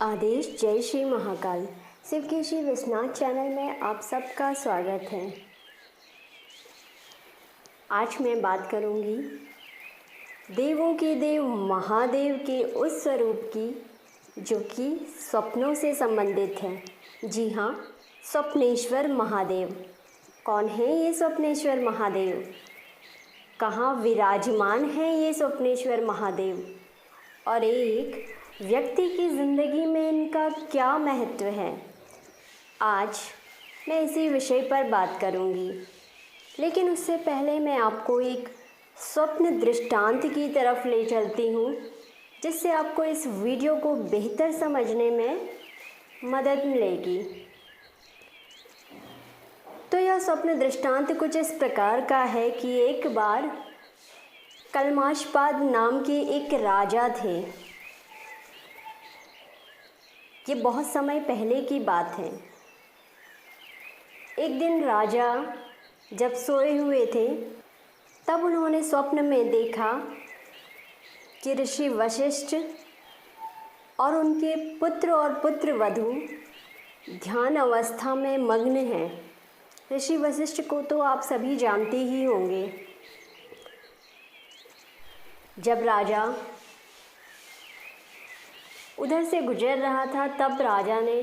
आदेश जय श्री महाकाल शिव के श्री विश्वनाथ चैनल में आप सबका स्वागत है। आज मैं बात करूंगी देवों के देव महादेव के उस स्वरूप की जो कि स्वप्नों से संबंधित है। जी हाँ, स्वप्नेश्वर महादेव। कौन है ये स्वप्नेश्वर महादेव? कहाँ विराजमान है ये स्वप्नेश्वर महादेव? और एक व्यक्ति की ज़िंदगी में इनका क्या महत्व है? आज मैं इसी विषय पर बात करूंगी, लेकिन उससे पहले मैं आपको एक स्वप्न दृष्टांत की तरफ ले चलती हूँ, जिससे आपको इस वीडियो को बेहतर समझने में मदद मिलेगी। तो यह स्वप्न दृष्टांत कुछ इस प्रकार का है कि एक बार कलमाशपाद नाम के एक राजा थे। ये बहुत समय पहले की बात है। एक दिन राजा जब सोए हुए थे, तब उन्होंने स्वप्न में देखा कि ऋषि वशिष्ठ और उनके पुत्र और पुत्रवधू ध्यान अवस्था में मग्न हैं। ऋषि वशिष्ठ को तो आप सभी जानते ही होंगे। जब राजा उधर से गुजर रहा था, तब राजा ने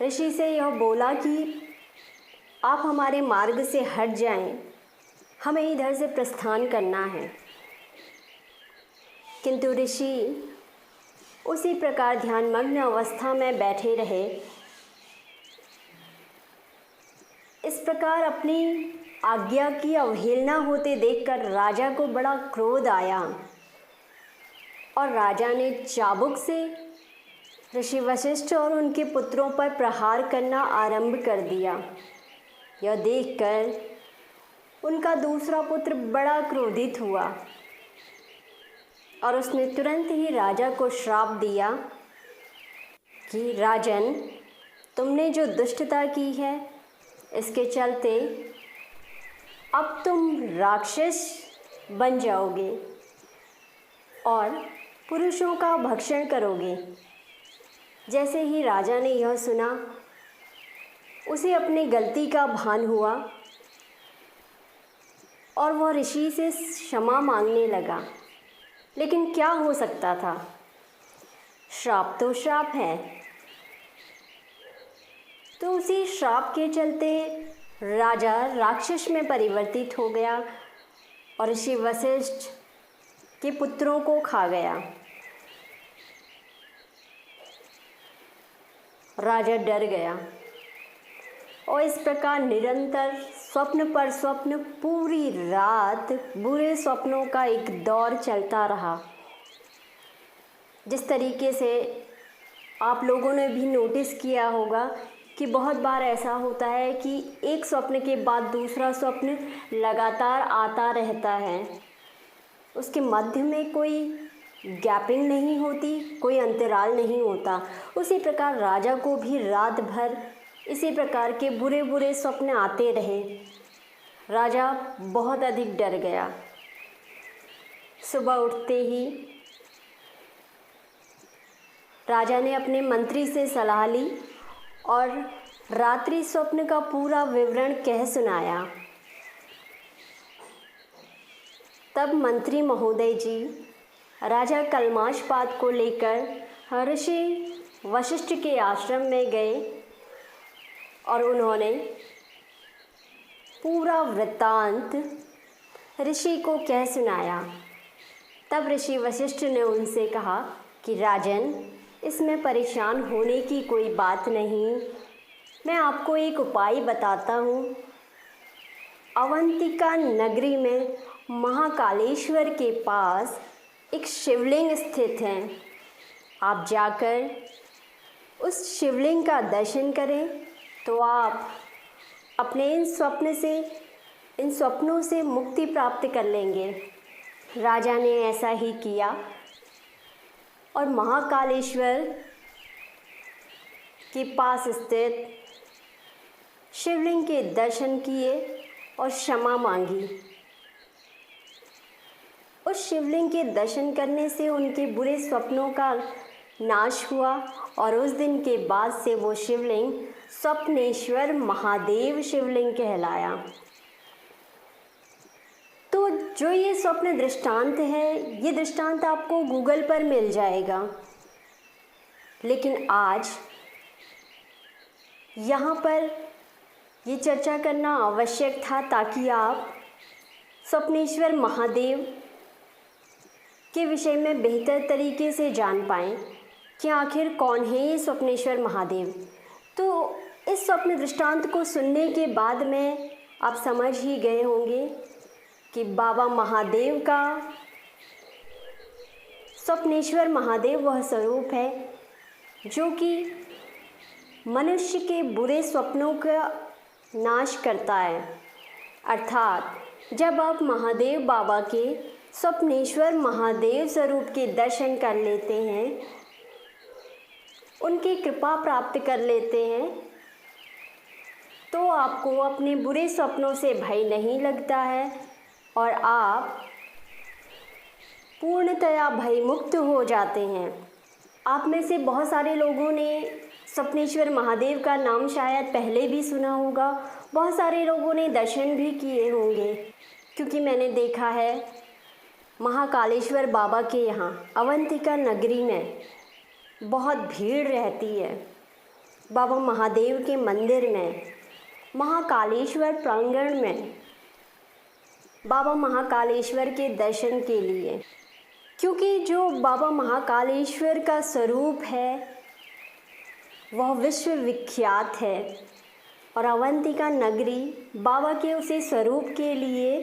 ऋषि से यह बोला कि आप हमारे मार्ग से हट जाएं, हमें इधर से प्रस्थान करना है। किंतु ऋषि उसी प्रकार ध्यानमग्न अवस्था में बैठे रहे। इस प्रकार अपनी आज्ञा की अवहेलना होते देखकर राजा को बड़ा क्रोध आया और राजा ने चाबुक से ऋषि वशिष्ठ और उनके पुत्रों पर प्रहार करना आरंभ कर दिया। यह देखकर उनका दूसरा पुत्र बड़ा क्रोधित हुआ और उसने तुरंत ही राजा को श्राप दिया कि राजन, तुमने जो दुष्टता की है, इसके चलते अब तुम राक्षस बन जाओगे और पुरुषों का भक्षण करोगे। जैसे ही राजा ने यह सुना, उसे अपनी गलती का भान हुआ और वह ऋषि से क्षमा मांगने लगा। लेकिन क्या हो सकता था? श्राप तो श्राप है। तो उसी श्राप के चलते राजा राक्षस में परिवर्तित हो गया और ऋषि वशिष्ठ के पुत्रों को खा गया। राजा डर गया और इस प्रकार निरंतर स्वप्न पर स्वप्न, पूरी रात बुरे स्वप्नों का एक दौर चलता रहा। जिस तरीके से आप लोगों ने भी नोटिस किया होगा कि बहुत बार ऐसा होता है कि एक स्वप्न के बाद दूसरा स्वप्न लगातार आता रहता है। उसके मध्य में कोई गैपिंग नहीं होती, कोई अंतराल नहीं होता। उसी प्रकार राजा को भी रात भर इसी प्रकार के बुरे बुरे स्वप्न आते रहे। राजा बहुत अधिक डर गया। सुबह उठते ही राजा ने अपने मंत्री से सलाह ली और रात्रि स्वप्न का पूरा विवरण कह सुनाया। तब मंत्री महोदय जी राजा कलमाशपाद को लेकर ऋषि वशिष्ठ के आश्रम में गए और उन्होंने पूरा वृत्तांत ऋषि को कह सुनाया। तब ऋषि वशिष्ठ ने उनसे कहा कि राजन, इसमें परेशान होने की कोई बात नहीं। मैं आपको एक उपाय बताता हूँ। अवंतिका नगरी में महाकालेश्वर के पास एक शिवलिंग स्थित है। आप जाकर उस शिवलिंग का दर्शन करें तो आप अपने इन स्वप्नों से मुक्ति प्राप्त कर लेंगे। राजा ने ऐसा ही किया और महाकालेश्वर के पास स्थित शिवलिंग के दर्शन किए और क्षमा मांगी। उस शिवलिंग के दर्शन करने से उनके बुरे स्वप्नों का नाश हुआ और उस दिन के बाद से वो शिवलिंग स्वप्नेश्वर महादेव शिवलिंग कहलाया। तो जो ये स्वप्न दृष्टांत है, ये दृष्टांत आपको गूगल पर मिल जाएगा, लेकिन आज यहाँ पर ये चर्चा करना आवश्यक था ताकि आप स्वप्नेश्वर महादेव के विषय में बेहतर तरीके से जान पाएँ कि आखिर कौन है ये स्वप्नेश्वर महादेव। तो इस स्वप्न दृष्टांत को सुनने के बाद में आप समझ ही गए होंगे कि बाबा महादेव का, स्वप्नेश्वर महादेव वह स्वरूप है जो कि मनुष्य के बुरे स्वप्नों का नाश करता है। अर्थात जब आप महादेव बाबा के, स्वप्नेश्वर महादेव स्वरूप के दर्शन कर लेते हैं, उनकी कृपा प्राप्त कर लेते हैं, तो आपको अपने बुरे स्वप्नों से भय नहीं लगता है और आप पूर्णतया भयमुक्त हो जाते हैं। आप में से बहुत सारे लोगों ने स्वप्नेश्वर महादेव का नाम शायद पहले भी सुना होगा, बहुत सारे लोगों ने दर्शन भी किए होंगे, क्योंकि मैंने देखा है महाकालेश्वर बाबा के यहाँ अवंतिका नगरी में बहुत भीड़ रहती है। बाबा महादेव के मंदिर में, महाकालेश्वर प्रांगण में बाबा महाकालेश्वर के दर्शन के लिए, क्योंकि जो बाबा महाकालेश्वर का स्वरूप है वह विश्व विख्यात है और अवंतिका नगरी बाबा के उसी स्वरूप के लिए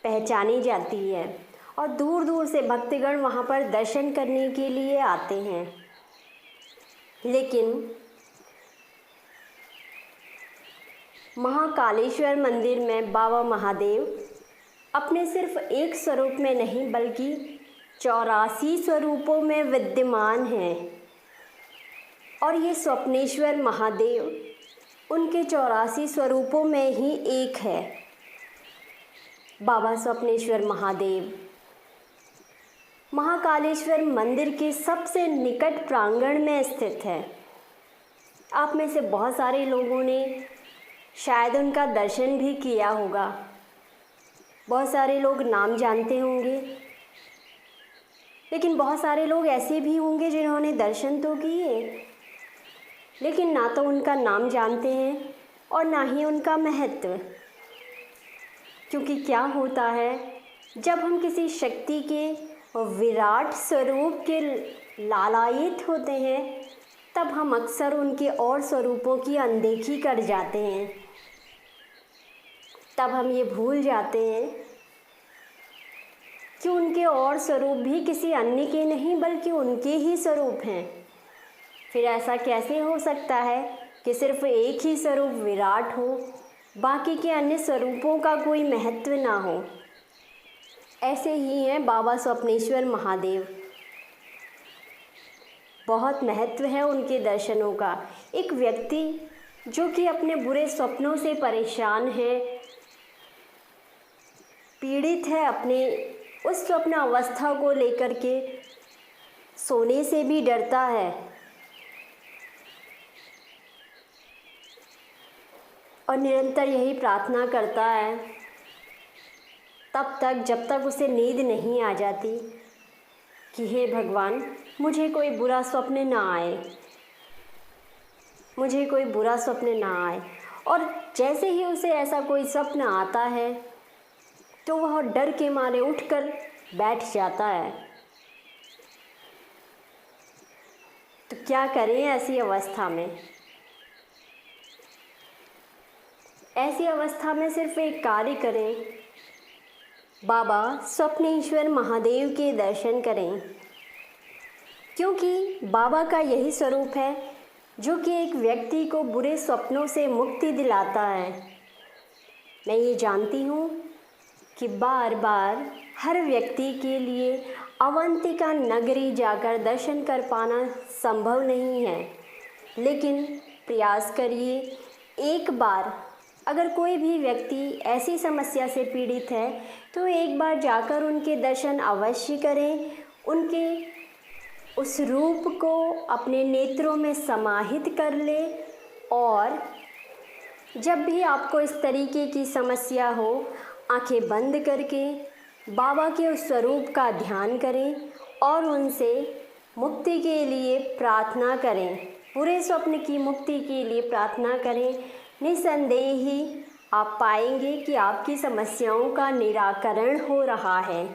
पहचानी जाती है और दूर दूर से भक्तगण वहाँ पर दर्शन करने के लिए आते हैं। लेकिन महाकालेश्वर मंदिर में बाबा महादेव अपने सिर्फ एक स्वरूप में नहीं बल्कि 84 स्वरूपों में विद्यमान हैं और ये स्वप्नेश्वर महादेव उनके 84 स्वरूपों में ही एक है। बाबा स्वप्नेश्वर महादेव महाकालेश्वर मंदिर के सबसे निकट प्रांगण में स्थित है। आप में से बहुत सारे लोगों ने शायद उनका दर्शन भी किया होगा, बहुत सारे लोग नाम जानते होंगे, लेकिन बहुत सारे लोग ऐसे भी होंगे जिन्होंने दर्शन तो किए लेकिन ना तो उनका नाम जानते हैं और ना ही उनका महत्व। क्योंकि क्या होता है, जब हम किसी शक्ति के विराट स्वरूप के लालायित होते हैं तब हम अक्सर उनके और स्वरूपों की अनदेखी कर जाते हैं। तब हम ये भूल जाते हैं कि उनके और स्वरूप भी किसी अन्य के नहीं बल्कि उनके ही स्वरूप हैं। फिर ऐसा कैसे हो सकता है कि सिर्फ एक ही स्वरूप विराट हो, बाकी के अन्य स्वरूपों का कोई महत्व ना हो। ऐसे ही हैं बाबा स्वप्नेश्वर महादेव, बहुत महत्व है उनके दर्शनों का। एक व्यक्ति जो कि अपने बुरे स्वप्नों से परेशान है, पीड़ित है, अपने उस स्वप्न अवस्था को लेकर के सोने से भी डरता है और निरंतर यही प्रार्थना करता है तब तक जब तक उसे नींद नहीं आ जाती कि हे भगवान मुझे कोई बुरा स्वप्न ना आए, मुझे कोई बुरा स्वप्न ना आए। और जैसे ही उसे ऐसा कोई स्वप्न आता है तो वह डर के मारे उठकर बैठ जाता है। तो क्या करें ऐसी अवस्था में? ऐसी अवस्था में सिर्फ एक कार्य करें, बाबा स्वप्नेश्वर महादेव के दर्शन करें, क्योंकि बाबा का यही स्वरूप है जो कि एक व्यक्ति को बुरे स्वप्नों से मुक्ति दिलाता है। मैं ये जानती हूँ कि बार बार हर व्यक्ति के लिए अवंतिका नगरी जाकर दर्शन कर पाना संभव नहीं है, लेकिन प्रयास करिए, एक बार अगर कोई भी व्यक्ति ऐसी समस्या से पीड़ित है तो एक बार जाकर उनके दर्शन अवश्य करें। उनके उस रूप को अपने नेत्रों में समाहित कर ले और जब भी आपको इस तरीके की समस्या हो, आंखें बंद करके बाबा के उस स्वरूप का ध्यान करें और उनसे मुक्ति के लिए प्रार्थना करें। पूरे स्वप्न की मुक्ति के लिए प्रार्थना करें। निसंदेह ही आप पाएंगे कि आपकी समस्याओं का निराकरण हो रहा है।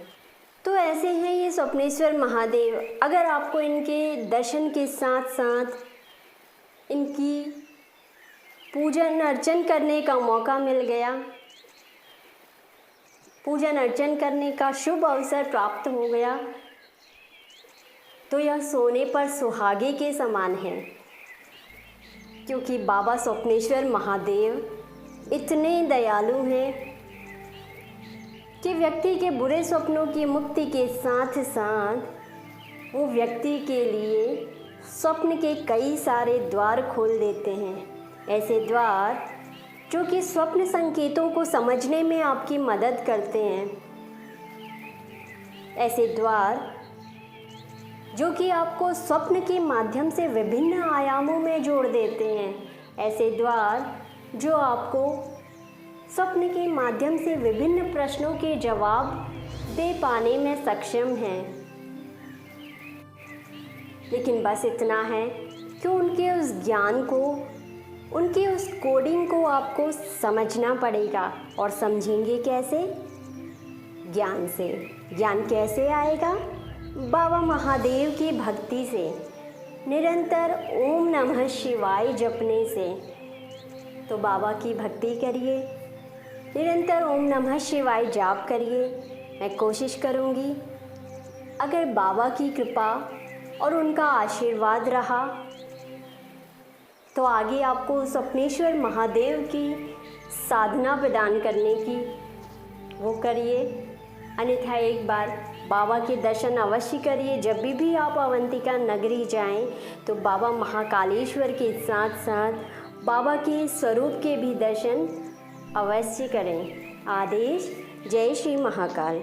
तो ऐसे हैं ये स्वप्नेश्वर महादेव। अगर आपको इनके दर्शन के साथ साथ इनकी पूजन अर्चन करने का मौका मिल गया, पूजन अर्चन करने का शुभ अवसर प्राप्त हो गया, तो यह सोने पर सुहागे के समान है। क्योंकि बाबा स्वप्नेश्वर महादेव इतने दयालु हैं कि व्यक्ति के बुरे स्वप्नों की मुक्ति के साथ साथ वो व्यक्ति के लिए स्वप्न के कई सारे द्वार खोल देते हैं। ऐसे द्वार जो कि स्वप्न संकेतों को समझने में आपकी मदद करते हैं। ऐसे द्वार जो कि आपको स्वप्न के माध्यम से विभिन्न आयामों में जोड़ देते हैं। ऐसे द्वार जो आपको स्वप्न के माध्यम से विभिन्न प्रश्नों के जवाब दे पाने में सक्षम हैं। लेकिन बस इतना है कि उनके उस ज्ञान को, उनके उस कोडिंग को आपको समझना पड़ेगा। और समझेंगे कैसे? ज्ञान से। ज्ञान कैसे आएगा? बाबा महादेव की भक्ति से, निरंतर ओम नमः शिवाय जपने से। तो बाबा की भक्ति करिए, निरंतर ओम नमः शिवाय जाप करिए। मैं कोशिश करूँगी अगर बाबा की कृपा और उनका आशीर्वाद रहा तो आगे आपको स्वप्नेश्वर महादेव की साधना प्रदान करने की वो करिए। अन्यथा एक बार बाबा के दर्शन अवश्य करिए। जब भी आप अवंतिका नगरी जाएं तो बाबा महाकालेश्वर के साथ साथ बाबा के स्वरूप के भी दर्शन अवश्य करें। आदेश। जय श्री महाकाल।